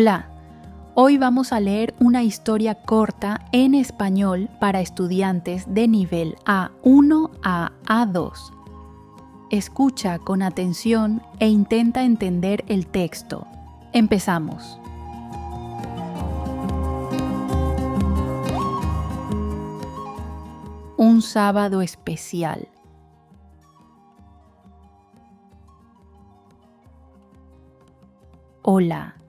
Hola, hoy vamos a leer una historia corta en español para estudiantes de nivel A1 a A2. Escucha con atención e intenta entender el texto. Empezamos. Un sábado especial. Hola,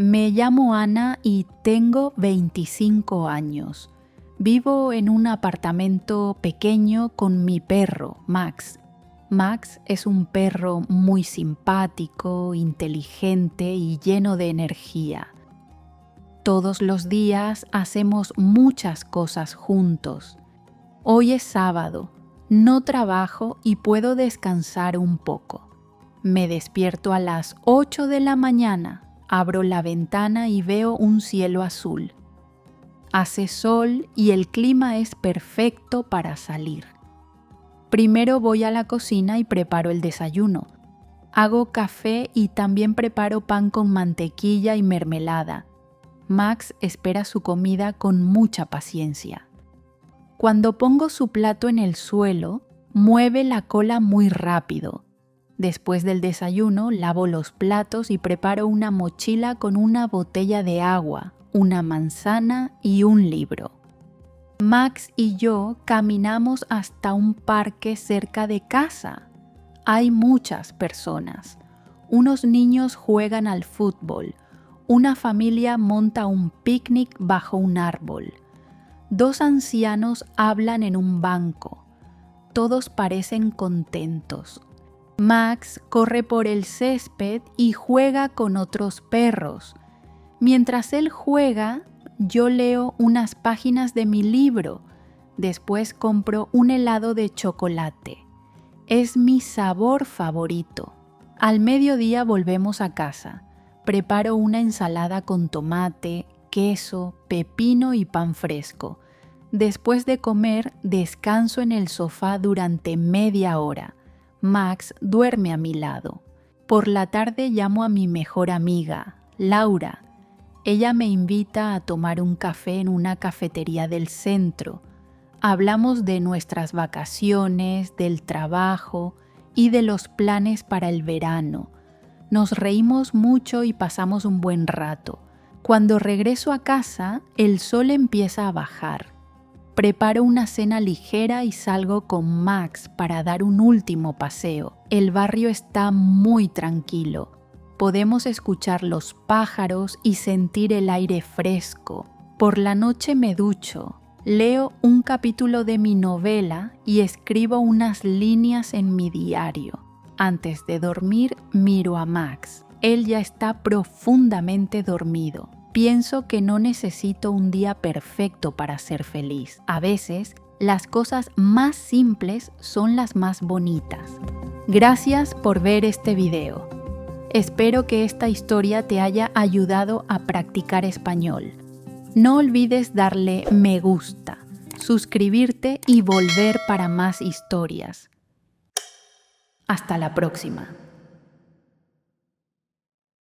me llamo Ana y tengo 25 años. Vivo en un apartamento pequeño con mi perro, Max. Max es un perro muy simpático, inteligente y lleno de energía. Todos los días hacemos muchas cosas juntos. Hoy es sábado, no trabajo y puedo descansar un poco. Me despierto a las 8 de la mañana, abro la ventana y veo un cielo azul. Hace sol y el clima es perfecto para salir. Primero voy a la cocina y preparo el desayuno. Hago café y también preparo pan con mantequilla y mermelada. Max espera su comida con mucha paciencia. Cuando pongo su plato en el suelo, mueve la cola muy rápido. Después del desayuno, lavo los platos y preparo una mochila con una botella de agua, una manzana y un libro. Max y yo caminamos hasta un parque cerca de casa. Hay muchas personas. Unos niños juegan al fútbol. Una familia monta un picnic bajo un árbol. Dos ancianos hablan en un banco. Todos parecen contentos. Max corre por el césped y juega con otros perros. Mientras él juega, yo leo unas páginas de mi libro. Después compro un helado de chocolate. Es mi sabor favorito. Al mediodía volvemos a casa. Preparo una ensalada con tomate, queso, pepino y pan fresco. Después de comer, descanso en el sofá durante media hora. Max duerme a mi lado. Por la tarde llamo a mi mejor amiga, Laura. Ella me invita a tomar un café en una cafetería del centro. Hablamos de nuestras vacaciones, del trabajo y de los planes para el verano. Nos reímos mucho y pasamos un buen rato. Cuando regreso a casa, el sol empieza a bajar. Preparo una cena ligera y salgo con Max para dar un último paseo. El barrio está muy tranquilo. Podemos escuchar los pájaros y sentir el aire fresco. Por la noche me ducho, leo un capítulo de mi novela y escribo unas líneas en mi diario. Antes de dormir, miro a Max. Él ya está profundamente dormido. Pienso que no necesito un día perfecto para ser feliz. A veces, las cosas más simples son las más bonitas. Gracias por ver este video. Espero que esta historia te haya ayudado a practicar español. No olvides darle me gusta, suscribirte y volver para más historias. Hasta la próxima.